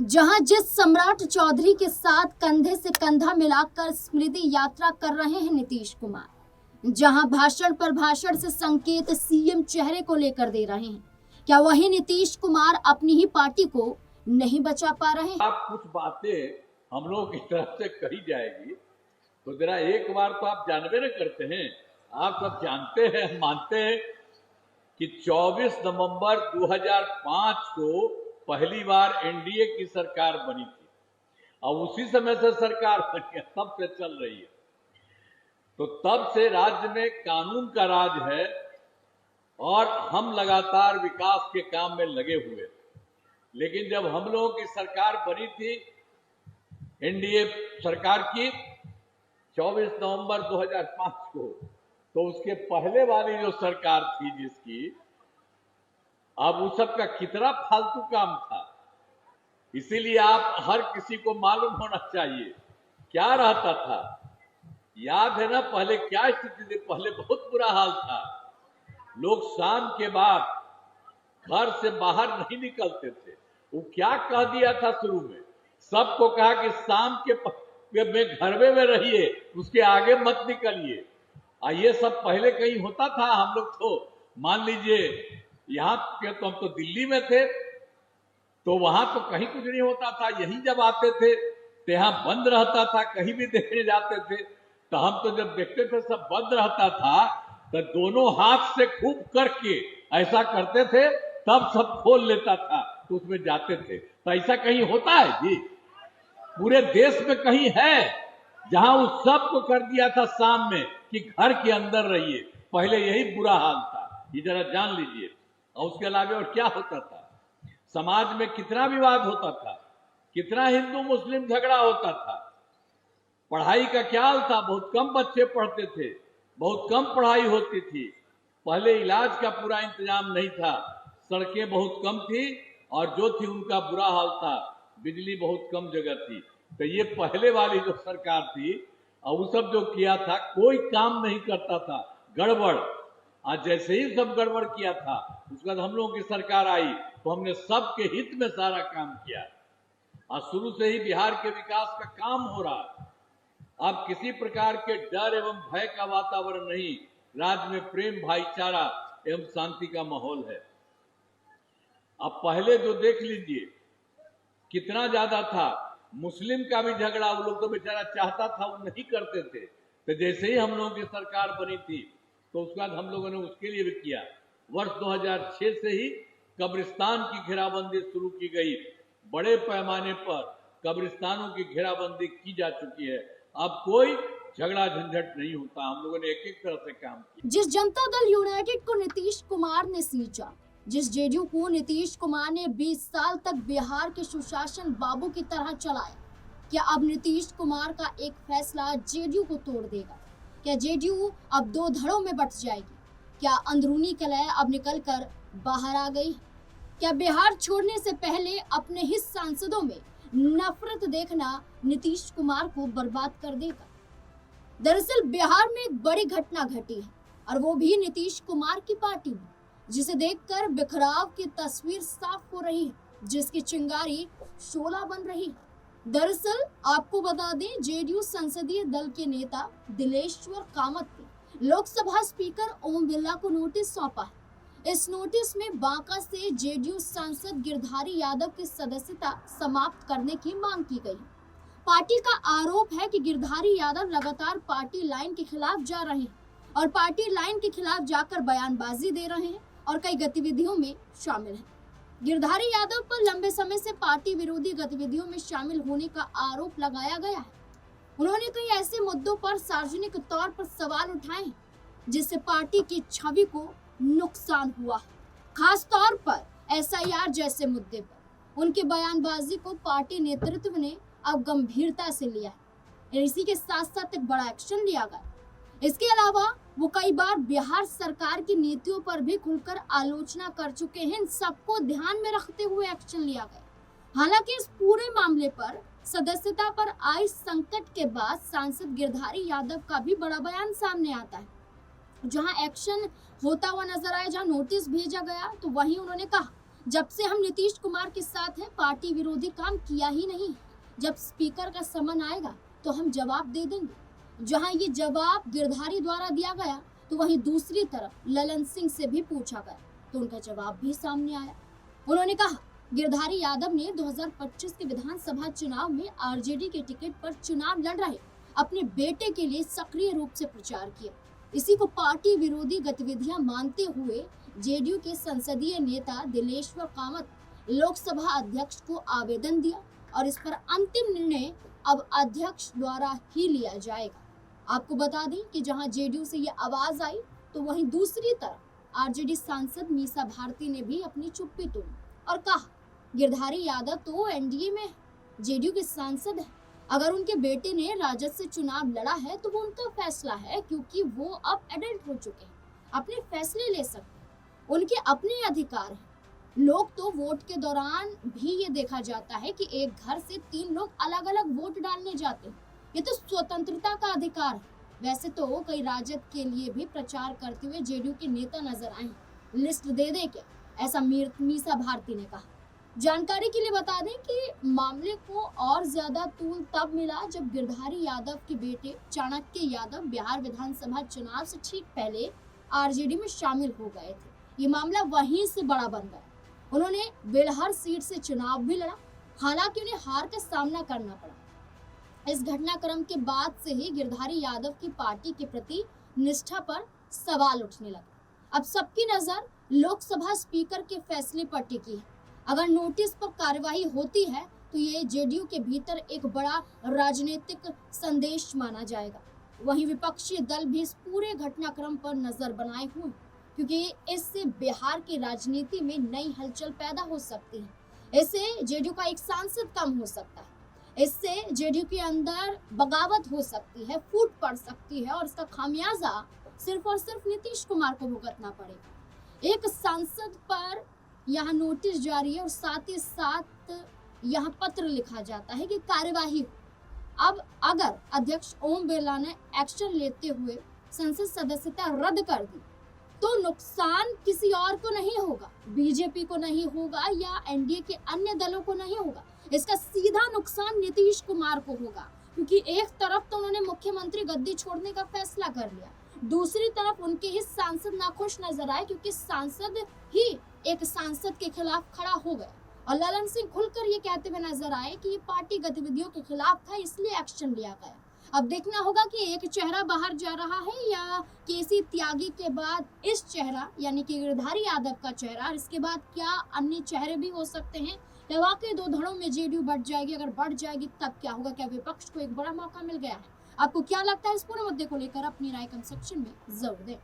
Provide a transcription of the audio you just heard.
जहां जिस सम्राट चौधरी के साथ कंधे से कंधा मिलाकर स्मृति यात्रा कर रहे हैं नीतीश कुमार, जहां भाषण पर भाषण से संकेत सीएम चेहरे को लेकर दे रहे हैं, क्या वही नीतीश कुमार अपनी ही पार्टी को नहीं बचा पा रहे हैं? आप कुछ बातें हम लोगों की तरफ से कही जाएगी तो जरा एक बार तो आप जानबे न करते हैं। आप सब जानते हैं, मानते हैं कि 24 नवंबर 2005 को पहली बार एनडीए की सरकार बनी थी और उसी समय से सरकार बनी है, तब से चल रही है। तो तब से राज्य में कानून का राज है और हम लगातार विकास के काम में लगे हुए। लेकिन जब हम लोगों की सरकार बनी थी, एनडीए सरकार की 24 नवंबर 2005 को, तो उसके पहले वाली जो सरकार थी जिसकी, अब उस सब का कितना फालतू काम था। इसीलिए आप हर किसी को मालूम होना चाहिए क्या रहता था। याद है ना पहले क्या स्थिति थी? पहले बहुत बुरा हाल था। लोग शाम के बाद घर से बाहर नहीं निकलते थे। वो क्या कह दिया था शुरू में? सबको कहा कि शाम के में घर में रहिए, उसके आगे मत निकलिए। ये सब पहले कहीं होता था? हम लोग तो मान लीजिए यहाँ के तो हम तो दिल्ली में थे, तो वहां तो कहीं कुछ नहीं होता था। यहीं जब आते थे तो यहाँ बंद रहता था। कहीं भी देखने जाते थे तो हम तो जब देखते थे सब बंद रहता था, तो दोनों हाथ से खूब करके ऐसा करते थे, तब सब खोल लेता था तो उसमें जाते थे। तो ऐसा कहीं होता है जी? पूरे देश में कहीं है जहां उस सब को कर दिया था शाम में कि घर के अंदर रहिए? पहले यही बुरा हाल था, ये जरा जान लीजिए। और उसके अलावा और क्या होता था? समाज में कितना विवाद होता था, कितना हिंदू मुस्लिम झगड़ा होता था। पढ़ाई का क्या हाल था? बहुत कम बच्चे पढ़ते थे, बहुत कम पढ़ाई होती थी। पहले इलाज का पूरा इंतजाम नहीं था, सड़कें बहुत कम थी और जो थी उनका बुरा हाल था। बिजली बहुत कम जगह थी। तो ये पहले वाली जो सरकार थी और वो सब जो किया था, कोई काम नहीं करता था, गड़बड़। आज जैसे ही सब गड़बड़ किया था, उसके बाद हम लोगों की सरकार आई तो हमने सबके हित में सारा काम किया। आज शुरू से ही बिहार के विकास का काम हो रहा है। अब किसी प्रकार के डर एवं भय का वातावरण नहीं, राज्य में प्रेम, भाईचारा एवं शांति का माहौल है। अब पहले जो देख लीजिए कितना ज्यादा था, मुस्लिम का भी झगड़ा वो लोग तो बेचारा चाहता था, वो नहीं करते थे। तो जैसे ही हम लोगों की सरकार बनी थी तो उसके बाद हम लोगों ने उसके लिए भी किया। वर्ष 2006 से ही कब्रिस्तान की घेराबंदी शुरू की गई। बड़े पैमाने पर कब्रिस्तानों की घेराबंदी की जा चुकी है। अब कोई झगड़ा झंझट नहीं होता। हम लोगों ने एक एक तरह से काम किया। जिस जनता दल यूनाइटेड को नीतीश कुमार ने सींचा, जिस जेडीयू को नीतीश कुमार ने 20 साल तक बिहार के सुशासन बाबू की तरह चलाया, क्या अब नीतीश कुमार का एक फैसला जेडीयू को तोड़ देगा? क्या जेडीयू अब दो धड़ों में बंट जाएगी? क्या अंदरूनी कलह अब निकलकर बाहर आ गई? क्या बिहार छोड़ने से पहले अपने ही सांसदों में नफरत देखना नीतीश कुमार को बर्बाद कर देगा? दरअसल बिहार में एक बड़ी घटना घटी है और वो भी नीतीश कुमार की पार्टी में, जिसे देखकर बिखराव की तस्वीर साफ हो रही है, जिसकी चिंगारी शोला बन रही है। दरअसल आपको बता दें, जेडीयू संसदीय दल के नेता दिलेश्वर कामत ने लोकसभा स्पीकर ओम बिरला को नोटिस सौंपा है। इस नोटिस में बांका से जेडीयू सांसद गिरधारी यादव की सदस्यता समाप्त करने की मांग की गई। पार्टी का आरोप है कि गिरधारी यादव लगातार पार्टी लाइन के खिलाफ जा रहे हैं और पार्टी लाइन के खिलाफ जाकर बयानबाजी दे रहे हैं और कई गतिविधियों में शामिल हैं। गिरधारी यादव पर लंबे समय से पार्टी विरोधी गतिविधियों में शामिल होने का आरोप लगाया गया है। उन्होंने कई ऐसे मुद्दों पर सार्वजनिक तौर पर सवाल उठाए हैं जिससे पार्टी की छवि को नुकसान हुआ है। खास तौर पर एसआईआर जैसे मुद्दे पर उनकी बयानबाजी को पार्टी नेतृत्व ने अब गंभीरता से लिया है। इसी के साथ साथ एक बड़ा एक्शन लिया गया। इसके अलावा वो कई बार बिहार सरकार की नीतियों पर भी खुलकर आलोचना कर चुके हैं। इन सबको ध्यान में रखते हुए एक्शन लिया गया। हालांकि इस पूरे मामले पर सदस्यता पर आई संकट के बाद सांसद गिरधारी यादव का भी बड़ा बयान सामने आता है। जहां एक्शन होता हुआ नजर आया, जहां नोटिस भेजा गया, तो वहीं उन्होंने कहा जब से हम नीतीश कुमार के साथ हैं, पार्टी विरोधी काम किया ही नहीं। जब स्पीकर का समन आएगा तो हम जवाब दे देंगे। जहां ये जवाब गिरधारी द्वारा दिया गया तो वहीं दूसरी तरफ ललन सिंह से भी पूछा गया तो उनका जवाब भी सामने आया। उन्होंने कहा, गिरधारी यादव ने 2025 के विधानसभा चुनाव में आरजेडी के टिकट पर चुनाव लड़ रहे अपने बेटे के लिए सक्रिय रूप से प्रचार किया। इसी को पार्टी विरोधी गतिविधियां मानते हुए जेडीयू के संसदीय नेता दिलेश्वर कामत लोकसभा अध्यक्ष को आवेदन दिया और इस पर अंतिम निर्णय अब अध्यक्ष द्वारा ही लिया जाएगा। आपको बता दें कि जहां जेडीयू से ये आवाज आई तो वहीं दूसरी तरफ आरजेडी सांसद मीसा भारती ने भी अपनी चुप्पी तोड़ी और कहा, गिरधारी यादव तो एनडीए में जेडीयू के सांसद है। अगर उनके बेटे ने राजद से चुनाव लड़ा है तो वो उनका फैसला है, क्योंकि वो अब एडल्ट हो चुके हैं, अपने फैसले ले सकते हैं, उनके अपने अधिकार हैं। लोग तो वोट के दौरान भी ये देखा जाता है कि एक घर से 3 लोग अलग अलग वोट डालने जाते हैं। ये तो स्वतंत्रता का अधिकार है। वैसे तो कई राजद के लिए भी प्रचार करते हुए जेडीयू के नेता नजर आए, लिस्ट दे दे के, ऐसा मीसा भारती ने कहा। जानकारी के लिए बता दें कि मामले को और ज्यादा तूल तब मिला जब गिरधारी यादव के बेटे चाणक्य यादव बिहार विधानसभा चुनाव से ठीक पहले आरजेडी में शामिल हो गए थे। ये मामला वहीं से बड़ा बन गया। उन्होंने बेलहर सीट से चुनाव भी लड़ा, हालांकि उन्हें हार का सामना करना पड़ा। इस घटनाक्रम के बाद से ही गिरधारी यादव की पार्टी के प्रति निष्ठा पर सवाल उठने लगे। अब सबकी नजर लोकसभा स्पीकर के फैसले पर टिकी है। अगर नोटिस पर कार्यवाही होती है तो ये जेडीयू के भीतर एक बड़ा राजनीतिक संदेश माना जाएगा। वहीं विपक्षी दल भी इस पूरे घटनाक्रम पर नजर बनाए हुए, क्योंकि इससे बिहार की राजनीति में नई हलचल पैदा हो सकती है। इससे जेडीयू का एक सांसद कम हो सकता है, इससे जेडीयू के अंदर बगावत हो सकती है, फूट पड़ सकती है और इसका खामियाजा सिर्फ और सिर्फ नीतीश कुमार को भुगतना पड़ेगा। एक सांसद पर यहाँ नोटिस जारी है और साथ ही साथ यहाँ पत्र लिखा जाता है कि कार्यवाही हो। अब अगर अध्यक्ष ओम बिरला ने एक्शन लेते हुए संसद सदस्यता रद्द कर दी तो नुकसान किसी और को नहीं होगा, बीजेपी को नहीं होगा या एनडीए के अन्य दलों को नहीं होगा। इसका सीधा नुकसान नीतीश कुमार को होगा, क्योंकि एक तरफ तो उन्होंने मुख्यमंत्री गद्दी छोड़ने का फैसला कर लिया, दूसरी तरफ उनके ही सांसद नाखुश नजर आए क्योंकि सांसद ही एक सांसद के खिलाफ खड़ा हो गए और ललन सिंह खुलकर ये कहते हुए नजर आए कि ये पार्टी गतिविधियों के खिलाफ था, इसलिए एक्शन लिया गया। अब देखना होगा कि एक चेहरा बाहर जा रहा है या केसी त्यागी के बाद इस चेहरा यानी कि गिरधारी यादव का चेहरा, और इसके बाद क्या अन्य चेहरे भी हो सकते हैं या वाकई 2 धड़ों में जेडीयू बढ़ जाएगी। अगर बढ़ जाएगी तब क्या होगा, क्या विपक्ष को एक बड़ा मौका मिल गया है? आपको क्या लगता है इस पूरे मुद्दे को लेकर? अपनी राय कमेंट सेक्शन में जरूर दें।